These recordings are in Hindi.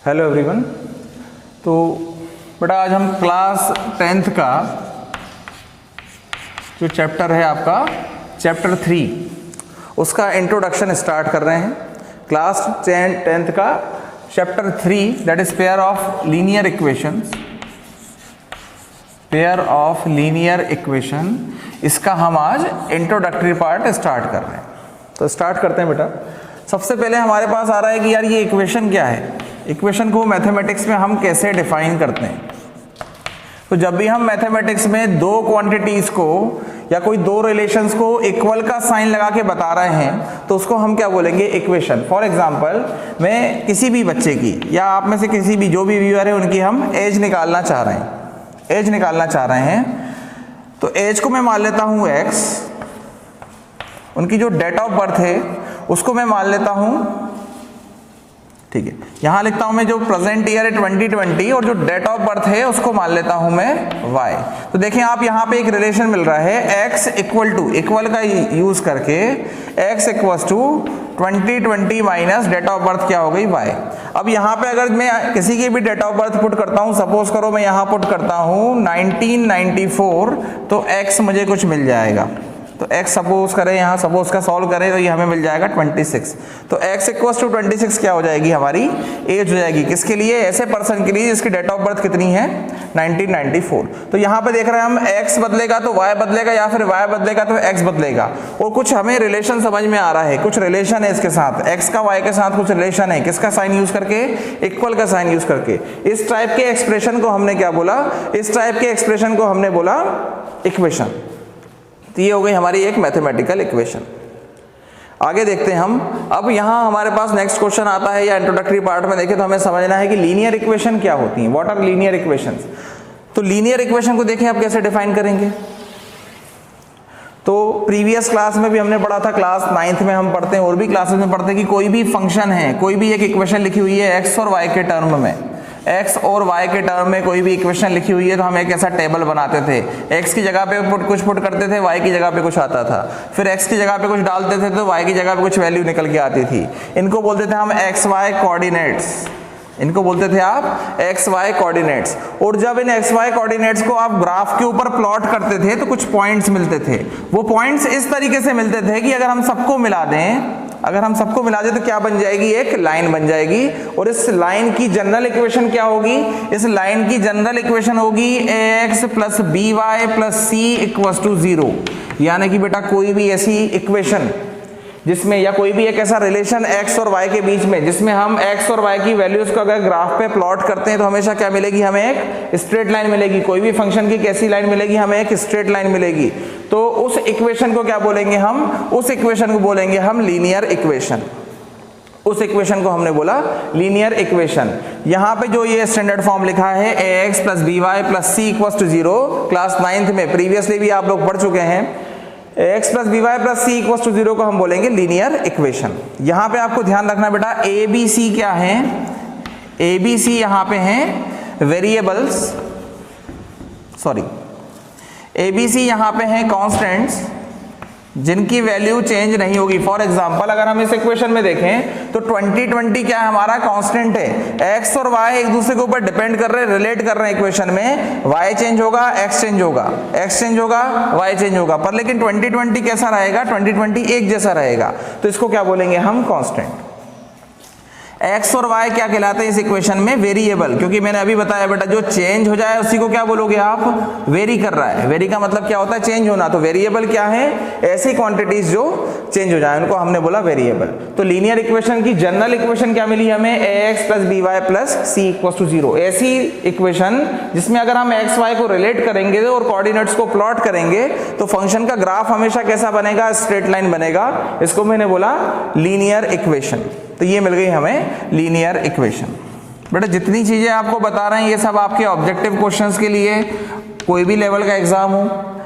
Hello everyone. तो बेटा आज हम क्लास 10th का जो चैप्टर है आपका चैप्टर 3 उसका इंट्रोडक्शन स्टार्ट कर रहे हैं। क्लास 10th का chapter 3 that is pair of linear equations, pair of linear equation, इसका हम आज इंट्रोडक्टरी पार्ट स्टार्ट कर रहे हैं। तो स्टार्ट करते हैं बेटा। सबसे पहले हमारे पास आ रहा है कि यार ये इक्वेशन क्या है, इक्वेशन को मैथमेटिक्स में हम कैसे डिफाइन करते हैं। तो जब भी हम मैथमेटिक्स में दो क्वांटिटीज को या कोई दो रिलेशंस को इक्वल का साइन लगा के बता रहे हैं तो उसको हम क्या बोलेंगे, इक्वेशन। फॉर एग्जांपल मैं किसी भी बच्चे की या आप में से किसी भी जो भी व्यूअर है उनकी हम एज निकालना चाह रहे हैं, एज निकालना चाह रहे हैं। तो एज को मैं मान लेता हूं x, उनकी जो डेट ऑफ बर्थ है उसको मैं मान लेता हूं, ठीक है, यहां लिखता हूं मैं जो प्रेजेंट ईयर है 2020 और जो डेट ऑफ बर्थ है उसको मान लेता हूं मैं y। तो देखें आप यहां पे एक रिलेशन मिल रहा है x इक्वल टू, इक्वल का यूज करके x equal to 2020 minus date of birth क्या हो गई y। अब यहाँ पे अगर मैं किसी की भी डेट ऑफ बर्थ पुट करता हूँ, सपोज करो मैं यहाँ पुट करता हूँ 1994, तो x मुझे कुछ मिल जाएगा। तो x सपोज करें, यहाँ सपोज का सॉल्व करें तो ये हमें मिल जाएगा 26। तो x इक्वल टू 26 क्या हो जाएगी, हमारी एज हो जाएगी। किसके लिए, ऐसे पर्सन के लिए जिसकी डेट ऑफ बर्थ कितनी है 1994। तो यहाँ पे देख रहे हैं हम x बदलेगा तो y बदलेगा या फिर y बदलेगा तो x बदलेगा। और कुछ हमें रिलेशन समझ में आ रहा है, कुछ रिलेशन है इसके साथ, x का y के साथ कुछ रिलेशन है, किसका साइन यूज करके, इक्वल का साइन यूज करके। इस टाइप के एक्सप्रेशन को हमने क्या बोला, इस टाइप के एक्सप्रेशन को हमने बोला इक्वेशन। तो ये हो गई हमारी एक मैथमेटिकल इक्वेशन। आगे देखते हैं हम। अब यहाँ हमारे पास नेक्स्ट क्वेश्चन आता है, या इंट्रोडक्टरी पार्ट में देखें तो हमें समझना है कि लीनियर इक्वेशन क्या होती हैं, व्हाट आर लीनियर इक्वेशंस। तो लीनियर इक्वेशन को देखें आप कैसे डिफाइन करेंगे। तो प्रीवियस क्लास में भी हमने पढ़ा था, क्लास 9th में हम पढ़ते हैं और भी क्लासेस में पढ़ते हैं कि कोई भी फंक्शन है, कोई भी एक इक्वेशन लिखी हुई है x और y के टर्म में, x और y के टर्म में कोई भी इक्वेशन लिखी हुई है तो हम एक ऐसा टेबल बनाते थे। x की जगह पे कुछ पुट करते थे, y की जगह पे कुछ आता था, फिर x की जगह पे कुछ डालते थे तो y की जगह पे कुछ वैल्यू निकल के आती थी। इनको बोलते थे हम x y कोऑर्डिनेट्स, इनको बोलते थे आप एक्स वाई कोऑर्डिनेट्स। और जब इन एक्स वाई कोऑर्डिनेट्स को आप ग्राफ के ऊपर प्लॉट करते थे तो कुछ पॉइंट्स मिलते थे। वो पॉइंट्स इस तरीके से मिलते थे कि अगर हम सबको मिला दें, अगर हम सबको मिला दें तो क्या बन जाएगी, एक लाइन बन जाएगी। और इस लाइन की जनरल इक्वेशन क्या होगी, इस लाइन की जनरल इक्वेशन होगी ax plus B Y plus C equal to 0। यानी कि बेटा कोई भी ऐसी इक्वेशन जिसमें, या कोई भी एक ऐसा रिलेशन x और y के बीच में जिसमें हम x और y की वैल्यूज को अगर ग्राफ पे प्लॉट करते हैं तो हमेशा क्या मिलेगी, हमें एक स्ट्रेट लाइन मिलेगी। कोई भी फंक्शन की कैसी लाइन मिलेगी, हमें एक स्ट्रेट लाइन मिलेगी। तो उस इक्वेशन को क्या बोलेंगे हम, उस इक्वेशन को बोलेंगे हम लीनियर इक्वेशन। उस इक्वेशन को हमने बोला लीनियर इक्वेशन। यहाँ पे जो ये स्टैंडर्ड फॉर्म लिखा है ax plus B Y plus C equal to 0, class 9th में प्रीवियसली भी आप लोग पढ़ चुके हैं। x plus B Y plus C equal to 0 को हम बोलेंगे लीनियर इक्वेशन। यहाँ पे आपको ध्यान रखना बेटा, ए बी सी क्या है, ए बी सी यहाँ पे हैं variables, sorry A B C यहाँ पे हैं कॉन्स्टेंट्स जिनकी वैल्यू चेंज नहीं होगी। फॉर एग्जांपल अगर हम इस इक्वेशन में देखें तो 2020 क्या है, हमारा कांस्टेंट है। x और y एक दूसरे के ऊपर डिपेंड कर रहे हैं, रिलेट कर रहे हैं इक्वेशन में। y चेंज होगा, x चेंज होगा, x चेंज होगा, y चेंज होगा, पर लेकिन 2020 कैसा रहेगा, 2020 एक जैसा रहेगा। तो इसको क्या बोलेंगे हम, कांस्टेंट। x और y क्या कहलाते हैं इस इक्वेशन में, वेरिएबल। क्योंकि मैंने अभी बताया बेटा जो चेंज हो जाए उसी को क्या बोलोगे आप, वेरी कर रहा है। वेरी का मतलब क्या होता है, चेंज होना। तो वेरिएबल क्या है, ऐसी क्वांटिटीज जो चेंज हो जाए उनको हमने बोला वेरिएबल। तो लीनियर इक्वेशन की जनरल इक्वेशन क्या मिली हमें, ax plus B Y plus C equal to 0। ऐसी इक्वेशन जिसमें अगर हम एक्स वाई को रिलेट करेंगे और कोऑर्डिनेट्स को प्लॉट करेंगे तो फंक्शन का ग्राफ हमेशा कैसा बनेगा, स्ट्रेट लाइन बनेगा। इसको मैंने बोला लीनियर इक्वेशन। तो ये मिल गई हमें लीनियर इक्वेशन। बेटा जितनी चीजें आपको बता रहे हैं ये सब आपके ऑब्जेक्टिव क्वेश्चंस के लिए, कोई भी लेवल का एग्जाम हो,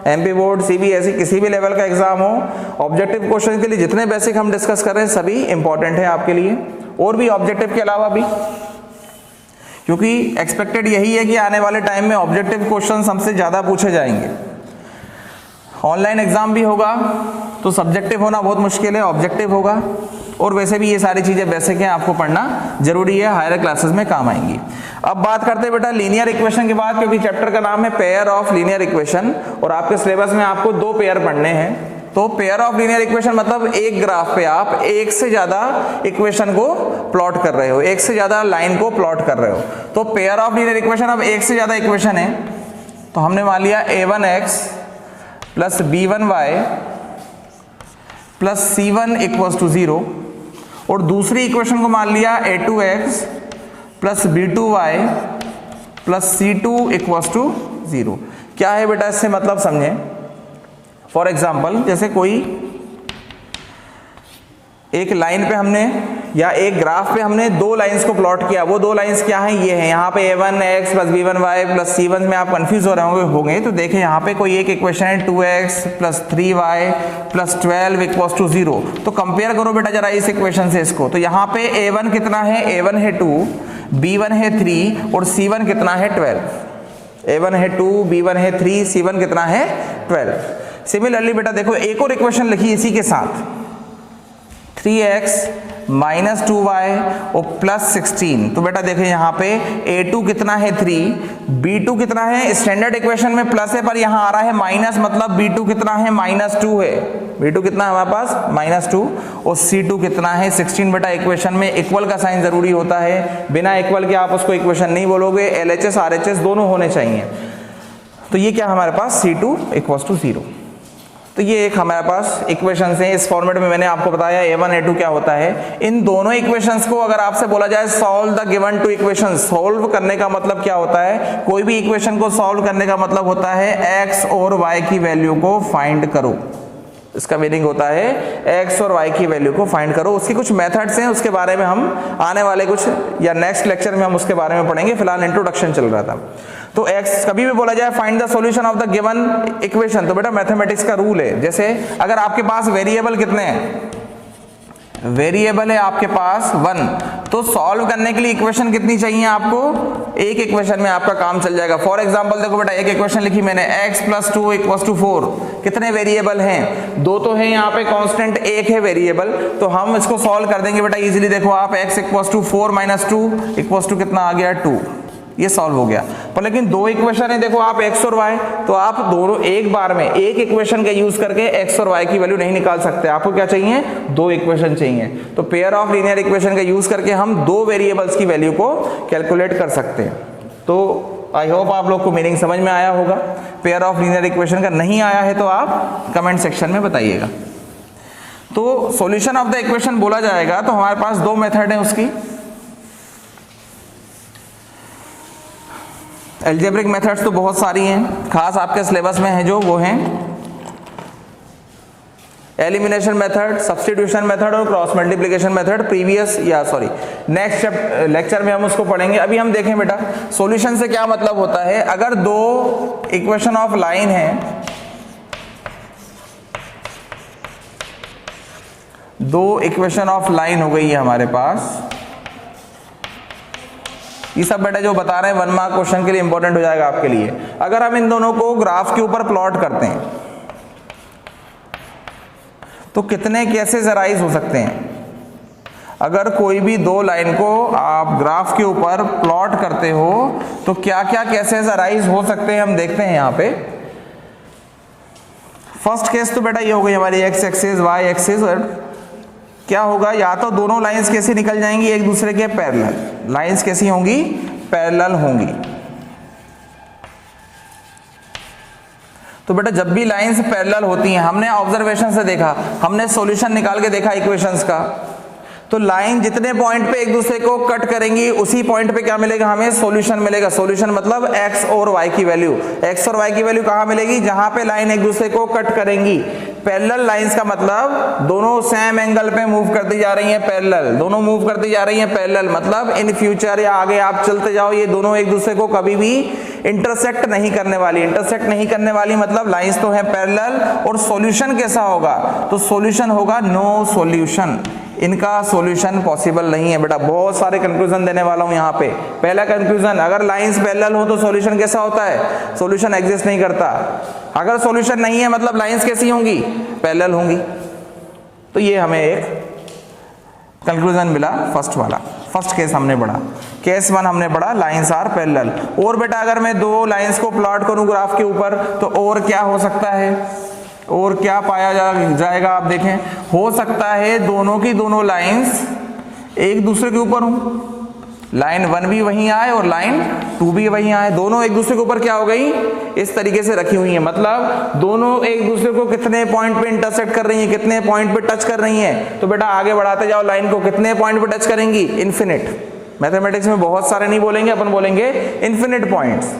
एमपी बोर्ड, सीबीएसई, किसी भी लेवल का एग्जाम हो, ऑब्जेक्टिव क्वेश्चन के लिए जितने बेसिक हम डिस्कस कर रहे हैं सभी इंपॉर्टेंट है आपके लिए, और भी ऑब्जेक्टिव के अलावा भी। क्योंकि एक्सपेक्टेड यही है कि आने वाले टाइम में ऑब्जेक्टिव क्वेश्चन हमसे ज्यादा पूछे जाएंगे। ऑनलाइन एग्जाम भी होगा तो सब्जेक्टिव होना बहुत मुश्किल है, ऑब्जेक्टिव होगा। और वैसे भी ये सारी चीजें बेसिक हैं, आपको पढ़ना जरूरी है, हायर क्लासेस में काम आएंगी। अब बात करते हैं बेटा लीनियर इक्वेशन के बाद, क्योंकि चैप्टर का नाम है पेयर ऑफ लीनियर इक्वेशन और आपके सिलेबस में आपको 2 पेयर पढ़ने हैं। तो पेयर ऑफ लीनियर इक्वेशन मतलब एक ग्राफ पे आप एक से ज्यादा इक्वेशन को प्लॉट कर रहे हो, एक से ज्यादा लाइन को प्लॉट कर रहे हो। तो पेयर ऑफ लीनियर इक्वेशन, अब एक से ज्यादा इक्वेशन है तो हमने मान लिया a1x plus b1y plus c1 equals to 0 और दूसरी इक्वेशन को मान लिया a2x plus b2y plus c2 equals to 0। क्या है बेटा इससे मतलब समझें। फॉर एग्जाम्पल जैसे कोई एक लाइन पे हमने या एक ग्राफ पे हमने 2 लाइंस को प्लॉट किया, वो 2 लाइंस क्या हैं, ये है। यहाँ पे a1x plus b1y plus c1 में आप कंफ्यूज हो रहे होंगे तो देखें यहाँ पे कोई एक इक्वेशन है 2x plus 3y plus 12 equals to 0। तो कंपेयर करो बेटा जरा इस इक्वेशन से इसको। तो यहाँ पे a1 कितना है, a1 है 2, b1 है 3 और c1 कितना है 12। a1 है 2, b1 है 3, c1 कितना है 12। सिमिलरली बेटा देखो एक और इक्वेशन लिखी इसी के साथ, 3x माइनस 2y और प्लस 16। तो बेटा देखें यहाँ पे a2 कितना है 3, b2 कितना है, स्टैंडर्ड इक्वेशन में प्लस है पर यहाँ आ रहा है माइनस, मतलब b2 कितना है -2 है, b2 कितना है हमारे पास -2 और c2 कितना है 16। बेटा इक्वेशन में इक्वल का साइन जरूरी होता है, बिना इक्वल के आप उसको इक्वेशन नहीं बोलोगे, LHS RHS दोनों होने चाहिए। तो ये क्या हमारे पास c2 इक्वल्स टू 0। तो ये एक हमारे पास इक्वेशंस हैं, इस फॉर्मेट में मैंने आपको बताया a1 a2 क्या होता है। इन दोनों इक्वेशंस को अगर आपसे बोला जाए solve the given 2 equations, solve करने का मतलब क्या होता है, कोई भी इक्वेशन को सॉल्व करने का मतलब होता है x और y की वैल्यू को फाइंड करो। इसका मीनिंग होता है x और y की वैल्यू को फाइंड करो। उसकी कुछ मेथड्स हैं, उसके बारे में हम आने वाले कुछ या नेक्स्ट लेक्चर में हम उसके बारे में पढ़ेंगे, फिलहाल इंट्रोडक्शन चल रहा था। तो x कभी भी बोला जाए find the solution of the given equation, तो बेटा मैथमेटिक्स का रूल है, जैसे अगर आपके पास वेरिएबल कितने हैं, वेरिएबल है आपके पास 1, तो सॉल्व करने के लिए इक्वेशन कितनी चाहिए आपको, एक इक्वेशन में आपका काम चल जाएगा। फॉर एग्जांपल देखो बेटा एक इक्वेशन लिखी मैंने x प्लस 2 इक्वल्स टू 4, कितने वेरिएबल हैं, 2 तो है यहाँ पे कांस्टेंट, 1 है वेरिएबल, तो हम इसको सॉल्व कर देंगे बेटा इजीली। देखो आप x इक्वल्स टू 4 माइनस 2 इक्वल्स टू कितना आ गया 2, ये सॉल्व हो गया। पर लेकिन 2 इक्वेशन है देखो आप x और y, तो आप दोनों एक बार में एक इक्वेशन का यूज करके x और y की वैल्यू नहीं निकाल सकते, आपको क्या चाहिए, 2 इक्वेशन चाहिए। तो पेयर ऑफ लीनियर इक्वेशन का यूज करके हम 2 वेरिएबल्स की वैल्यू को कैलकुलेट कर सकते हैं। तो आई होप आप लोग को मीनिंग समझ में आया होगा पेयर ऑफ लीनियर इक्वेशन का। नहीं आया है तो आप कमेंट सेक्शन में बताइएगा। तो सॉल्यूशन ऑफ द इक्वेशन बोला जाएगा तो हमारे पास 2 मेथड है उसकी। एल्जेब्रिक मेथड्स तो बहुत सारी हैं, खास आपके सिलेबस में है जो वो हैं एलिमिनेशन मेथड, सब्स्टिट्यूशन मेथड और क्रॉस मल्टीप्लिकेशन मेथड। प्रीवियस या सॉरी नेक्स्ट लेक्चर में हम उसको पढ़ेंगे। अभी हम देखें बेटा सॉल्यूशन से क्या मतलब होता है। अगर 2 इक्वेशन ऑफ लाइन है, 2 इक्वेशन ऑफ लाइन हो गई है हमारे पास, ये सब बेटा जो बता रहे हैं 1 मार्क क्वेश्चन के लिए इंपॉर्टेंट हो जाएगा आपके लिए। अगर हम इन दोनों को ग्राफ के ऊपर प्लॉट करते हैं तो कितने केसेस अराइज हो सकते हैं। अगर कोई भी 2 लाइन को आप ग्राफ के ऊपर प्लॉट करते हो तो क्या क्या केसेस अराइज हो सकते हैं, हम देखते हैं यहाँ पे। फर्स्ट केस तो बेटा ये हो गई हमारी x एक्सिस y एक्सिस, और क्या होगा, या तो दोनों लाइंस कैसी निकल जाएंगी एक दूसरे के पैरेलल, लाइंस कैसी होंगी, पैरेलल होंगी। तो बेटा जब भी लाइंस पैरेलल होती हैं, हमने ऑब्जर्वेशन से देखा, हमने सॉल्यूशन निकाल के देखा इक्वेशंस का, तो लाइन जितने पॉइंट पे एक दूसरे को कट करेंगी उसी पॉइंट पे क्या मिलेगा, हमें सॉल्यूशन मिलेगा। सॉल्यूशन मतलब x और y की वैल्यू, x और y की वैल्यू कहाँ मिलेगी, जहां पे लाइन एक दूसरे को कट करेंगी। पैरेलल लाइंस का मतलब दोनों सेम एंगल पे मूव करती जा रही हैं, पैरेलल, दोनों मूव करती जा रही हैं पैरेलल, मतलब इन फ्यूचर या आगे आप चलते जाओ ये दोनों एक दूसरे को कभी भी इंटरसेक्ट नहीं करने वाली। इंटरसेक्ट नहीं करने वाली मतलब लाइंस तो है पैरेलल। और सॉल्यूशन कैसा होगा, तो सॉल्यूशन होगा नो सॉल्यूशन, इनका सॉल्यूशन पॉसिबल नहीं है। बेटा बहुत सारे कंक्लूजन देने वाला हूं यहाँ पे। पहला कंक्लूजन, अगर लाइंस पैरेलल हो तो सॉल्यूशन कैसा होता है, सॉल्यूशन एग्जिस्ट नहीं करता। अगर सॉल्यूशन नहीं है मतलब लाइंस कैसी होंगी, पैरेलल होंगी। तो ये हमें एक कंक्लूजन मिला फर्स्ट वाला, फर्स्ट केस हमने पढ़ा। केस 1 हमने पढ़ा लाइंस आर पैरेलल। और बेटा अगर मैं दो लाइंस को प्लॉट करूं ग्राफ के ऊपर तो और क्या हो सकता है, और क्या पाया जाएगा आप देखें, हो सकता है दोनों की दोनों लाइंस एक दूसरे के ऊपर हों, लाइन 1 भी वहीं आए और लाइन 2 भी वहीं आए, दोनों एक दूसरे के ऊपर क्या हो गई, इस तरीके से रखी हुई है। मतलब दोनों एक दूसरे को कितने पॉइंट पे इंटरसेक्ट कर रही हैं, कितने पॉइंट पे टच कर रही हैं। तो बेटा आगे बढ़ाते जाओ लाइन को, कितने पॉइंट पे टच करेंगी, इन्फिनिट। मैथमेटिक्स में बहुत सारे नहीं बोलेंगे, अपन बोलेंगे इन्फिनिट पॉइंट्स।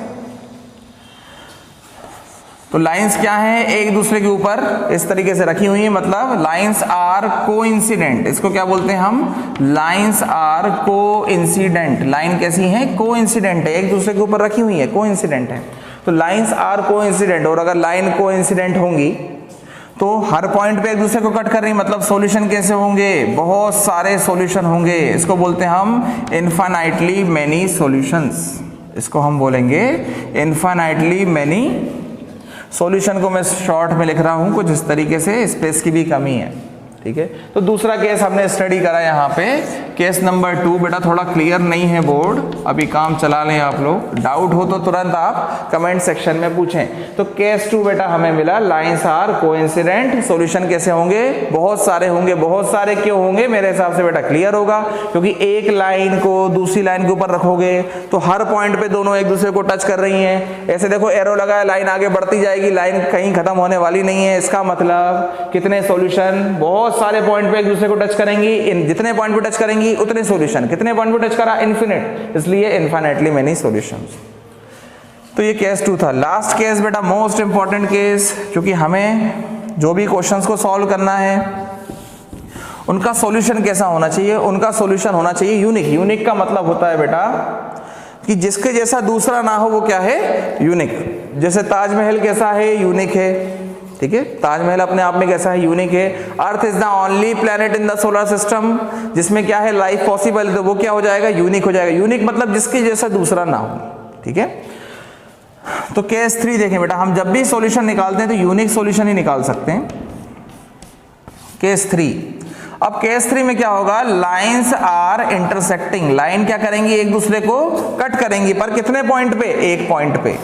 तो लाइंस क्या हैं, एक दूसरे के ऊपर इस तरीके से रखी हुई है, मतलब लाइंस आर कोइंसिडेंट। इसको क्या बोलते हैं हम, लाइंस आर कोइंसिडेंट। लाइन कैसी है, कोइंसिडेंट है, एक दूसरे के ऊपर रखी हुई है, कोइंसिडेंट है। तो लाइंस आर कोइंसिडेंट, और अगर लाइन कोइंसिडेंट होंगी तो हर पॉइंट पे एक दूसरे को कट कर रही, मतलब सॉल्यूशन कैसे होंगे, बहुत सारे सॉल्यूशन होंगे। इसको बोलते हैं हम इनफाइनाइटली मेनी सॉल्यूशंस। इसको हम बोलेंगे इनफाइनाइटली मेनी सॉल्यूशन को मैं शॉर्ट में लिख रहा हूं कुछ इस तरीके से, स्पेस की भी कमी है, ठीक है। तो दूसरा केस हमने स्टडी करा यहाँ पे, केस नंबर 2। बेटा थोड़ा क्लियर नहीं है बोर्ड, अभी काम चला लें आप लोग, डाउट हो तो तुरंत आप कमेंट सेक्शन में पूछें। तो केस 2 बेटा हमें मिला लाइंस आर कोइंसिडेंट। सॉल्यूशन कैसे होंगे, बहुत सारे होंगे। बहुत सारे क्यों होंगे, मेरे हिसाब से बेटा क्लियर होगा, क्योंकि एक लाइन को दूसरी लाइन के ऊपर रखोगे तो हर पॉइंट पे दोनों एक दूसरे को टच कर रही हैं। ऐसे देखो एरो लगा है, लाइन आगे बढ़ती जाएगी, लाइन कहीं खत्म होने वाली नहीं है। इसका मतलब कितने सॉल्यूशन, बहुत सारे पॉइंट पे एक दूसरे को टच करेंगी, जितने पॉइंट पे टच करेंगी उतने सॉल्यूशन। कितने पॉइंट पे टच करा, इनफिनिट, इसलिए इनफाइनाइटली मेनी सॉल्यूशंस। तो ये केस 2 था। लास्ट केस बेटा मोस्ट इंपॉर्टेंट केस, क्योंकि हमें जो भी क्वेश्चंस को सॉल्व करना है उनका सॉल्यूशन कैसा होना चाहिए, उनका सॉल्यूशन होना चाहिए यूनिक। यूनिक का मतलब होता है बेटा कि जिसके जैसा दूसरा ना हो, वो क्या है, यूनिक। जैसे ताजमहल कैसा है, यूनिक है, ठीक है, ताजमहल अपने आप में कैसा है, यूनिक है। Earth is the only planet in the solar system जिसमें क्या है, लाइफ पॉसिबल, तो वो क्या हो जाएगा, यूनिक हो जाएगा। यूनिक मतलब जिसके जैसा दूसरा ना हो, ठीक है। तो केस 3 देखें बेटा, हम जब भी सॉल्यूशन निकालते हैं तो यूनिक सॉल्यूशन ही निकाल सकते हैं। केस 3, अब केस 3 में क्या होगा, लाइंस आर इंटरसेक्टिंग। लाइन क्या करेंगी, एक दूसरे को कट करेंगी, पर कितने पॉइंट पे, एक पॉइंट पे।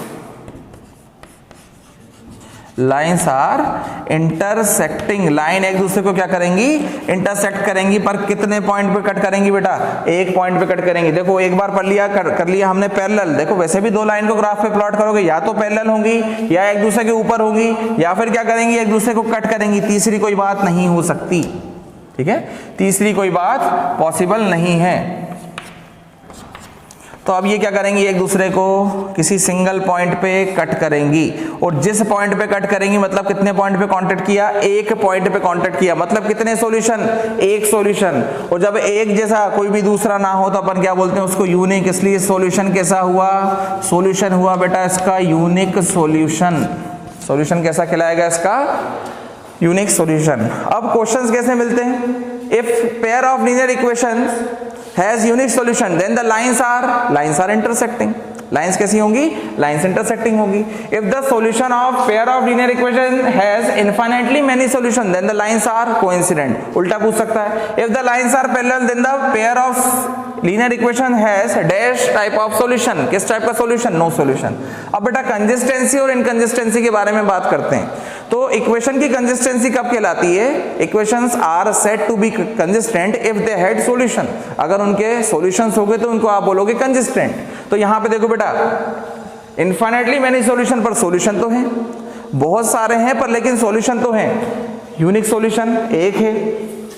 लाइंस आर इंटरसेक्टिंग, लाइन एक दूसरे को क्या करेंगी, इंटरसेक्ट करेंगी, पर कितने पॉइंट पे कट करेंगी बेटा, एक पॉइंट पे कट करेंगी। देखो एक बार पढ़ लिया, कर लिया हमने पैरेलल। देखो वैसे भी दो लाइन को ग्राफ पे प्लॉट करोगे, या तो पैरेलल होंगी या एक दूसरे के ऊपर होंगी, या फिर क्या करेंगी, एक दूसरे को कट करेंगी। तीसरी कोई बात नहीं हो सकती, ठीक है, तीसरी कोई बात पॉसिबल नहीं है। तो अब ये क्या करेंगी, एक दूसरे को किसी सिंगल पॉइंट पे कट करेंगी, और जिस पॉइंट पे कट करेंगी मतलब कितने पॉइंट पे कांटेक्ट किया, एक पॉइंट पे कांटेक्ट किया, मतलब कितने सॉल्यूशन, एक सॉल्यूशन। और जब एक जैसा कोई भी दूसरा ना हो तो अपन क्या बोलते हैं उसको, यूनिक। इसलिए सॉल्यूशन कैसा हुआ, सॉल्यूशन हुआ बेटा इसका यूनिक सॉल्यूशन। सॉल्यूशन कैसा कहलाएगा इसका, यूनिक सॉल्यूशन। अब क्वेश्चंस कैसे मिलते हैं, if pair of linear equations has unique solution then the lines are intersecting। Lines कैसी होंगी, लाइंस इंटरसेक्टिंग होगी। If the solution of pair of linear equation has infinitely many solution then the lines are coincident. उल्टा पूछ सकता है, if the lines are parallel then the pair of linear equation has dash type of solution. किस टाइप का सॉल्यूशन, नो सॉल्यूशन। अब बेटा कंसिस्टेंसी और इनकंसिस्टेंसी के बारे में बात करते हैं। तो इक्वेशन की कंसिस्टेंसी कब कहलाती है, equations are said to be consistent if they had solution. अगर उनके सॉल्यूशंस हो गए तो उनको आप बोलोगे कंसिस्टेंट। तो यहां पे देखो बेटा, इनफाइनाइटली मेनी सॉल्यूशन, पर सॉल्यूशन तो है, बहुत सारे हैं पर लेकिन सॉल्यूशन तो है। यूनिक सॉल्यूशन एक है,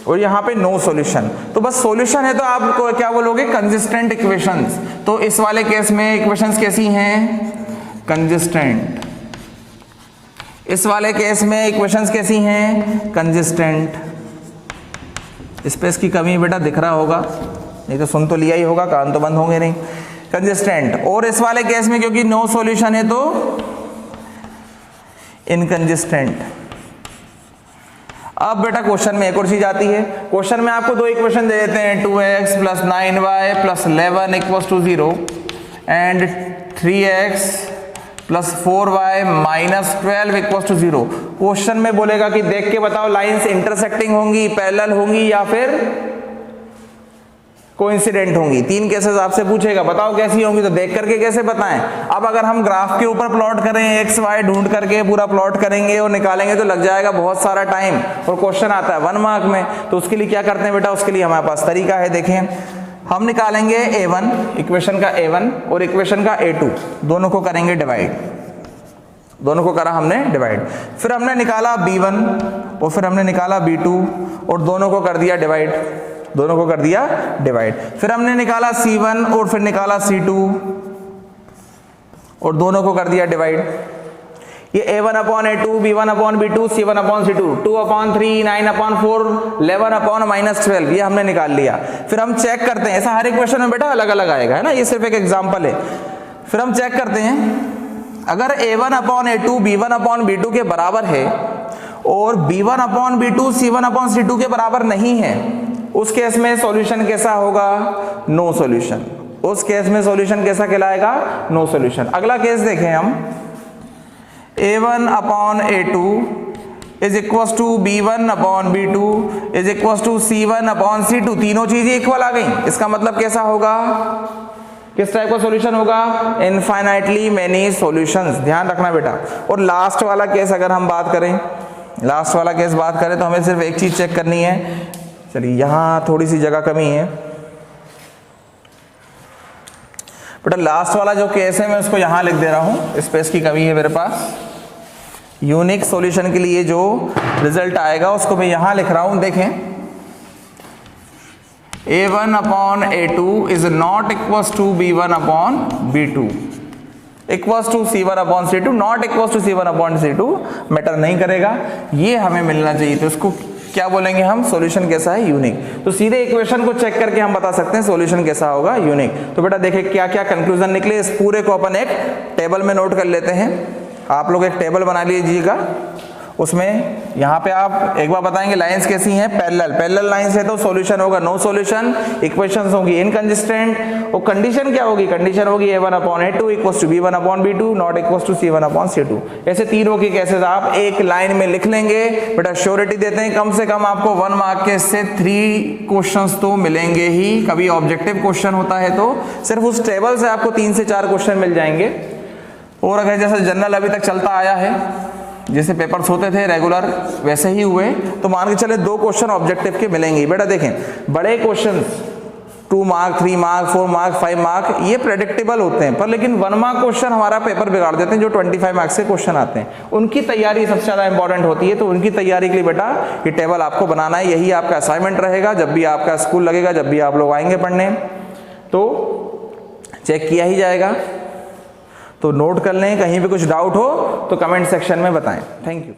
और यहां पे नो सॉल्यूशन। तो बस सॉल्यूशन है तो आप क्या बोलोगे, कंसिस्टेंट इक्वेशंस। तो इस वाले केस में इक्वेशंस कैसी हैं, कंसिस्टेंट। इस वाले केस में इक्वेशंस कैसी हैं, कंसिस्टेंट। स्पेस की कमी बेटा दिख रहा होगा, नहीं तो सुन तो लिया ही होगा, कान तो बंद होंगे नहीं। कंसिस्टेंट। और इस वाले केस में क्योंकि नो सॉल्यूशन है तो इनकंसिस्टेंट। अब बेटा क्वेश्चन में एक और चीज आती है, क्वेश्चन में आपको दो इक्वेशन दे देते हैं, 2x + 9y + 11 = 0 and 3x + 4y - 12 = 0। Question में बोलेगा कि देख के बताओ लाइंस इंटरसेक्टिंग होंगी, पैरेलल होंगी या फिर कोइंसिडेंट होंगी। 3 केसेस आपसे पूछेगा, बताओ कैसी होंगी, तो देख करके कैसे बताएं। अब अगर हम ग्राफ के ऊपर प्लॉट करें, एक्स वाई ढूंढ करके पूरा प्लॉट करेंगे और निकालेंगे तो लग जाएगा बहुत सारा टाइम, और क्वेश्चन आता है 1 मार्क में। तो उसके लिए क्या करते हैं बेटा, उसके लिए हमारे पास तरीका है। देखें, हम निकालेंगे A1, इक्वेशन का A1 और इक्वेशन का A2, दोनों को करेंगे डिवाइड। दोनों को करा हमने डिवाइड, फिर हमने निकाला B1 और फिर हमने निकाला B2 और दोनों को कर दिया डिवाइड। दोनों को कर दिया डिवाइड। फिर हमने निकाला C1 और फिर निकाला C2 और दोनों को कर दिया डिवाइड। ये A1 upon A2, B1 upon B2, C1 upon C2, 2 upon 3, 9 upon 4, 11 upon -12, ये हमने निकाल लिया। फिर हम चेक करते हैं, ऐसा हर इक्वेशन में बेटा अलग अलग आएगा, है ना, ये सिर्फ एक एग्जांपल है। फिर हम चेक करते हैं, अगर A1 upon A2 B1 upon B2 के बराबर है और B1 upon B2 C1 upon C2 के बराबर नहीं है, उस केस में सॉल्यूशन कैसा होगा, नो सॉल्यूशन। उस केस में सॉल्यूशन कैसा कहलाएगा, नो सॉल्यूशन। अगला केस देखें हम, A1 upon A2 is equal to B1 upon B2 is equal to C1 upon C2, तीनों चीजें इक्वल आ गई। इसका मतलब कैसा होगा, किस टाइप का सॉल्यूशन होगा, इनफाइनाइटली मेनी सॉल्यूशंस, ध्यान रखना बेटा। और लास्ट वाला केस अगर हम बात करें, लास्ट वाला केस बात करें तो हमें सिर्फ एक चीज चेक करनी है। चलिए यहाँ थोड़ी सी जगह कमी है बेटा, लास्ट वाला जो केस है मैं उसको यहाँ लिख दे रहा हूँ, स्पेस की कमी है मेरे पास। यूनिक सॉल्यूशन के लिए जो रिजल्ट आएगा उसको मैं यहाँ लिख रहा हूँ। देखें, A1 upon A2 is not equal to B1 upon B2 equals to C1 upon C2, not equals to C1 upon C2, matter नहीं करेगा, ये हमें मिलना चाहिए। तो उसको क्या बोलेंगे हम, सॉल्यूशन कैसा है, यूनिक। तो सीधे इक्वेशन को चेक करके हम बता सकते हैं सॉल्यूशन कैसा होगा, यूनिक। तो बेटा देखें क्या क्या कंक्लूजन निकले, इस पूरे को अपन एक टेबल में नोट कर लेते हैं। आप लोग एक टेबल बना लीजिएगा, उसमें यहाँ पे आप एक बार बताएंगे लाइंस कैसी हैं, पैरेलल लाइंस है तो सॉल्यूशन होगा नो सॉल्यूशन, इक्वेशंस होंगी इनकंसिस्टेंट, और कंडीशन क्या होगी, कंडीशन होगी A1 upon A2 equals to B1 upon B2 not equals to C1 upon C2। ऐसे तीनों की केसेस आप एक लाइन में लिख लेंगे। बेटा श्योरिटी देते हैं कम से कम आपको 1 मार्क के से 3 क्वेश्चंस तो मिलेंगे ही। कभी ऑब्जेक्टिव क्वेश्चन होता है तो सिर्फ उस टेबल से आपको 3 से 4 क्वेश्चन मिल जाएंगे। और अगर जैसे जनरल अभी तक चलता आया है, जैसे पेपर्स होते थे रेगुलर वैसे ही हुए, तो मान के चले 2 क्वेश्चन ऑब्जेक्टिव के मिलेंगे। बेटा देखें, बड़े question 2 mark 3 mark 4 mark 5 mark ये प्रेडिक्टेबल होते हैं, पर लेकिन 1 मार्क क्वेश्चन हमारा पेपर बिगाड़ देते हैं। जो 25 मार्क्स के क्वेश्चन आते हैं उनकी तैयारी सबसे ज्यादा इंपॉर्टेंट होती है। तो उनकी तैयारी के लिए बेटा ये टेबल आपको बनाना है, यही आपका असाइनमेंट रहेगा। जब भी आपका स्कूल लगेगा, जब भी आप लोग आएंगे पढ़ने, तो चेक किया ही जाएगा। तो नोट कर लें, कहीं पे कुछ डाउट हो तो कमेंट सेक्शन में बताएं। Thank you.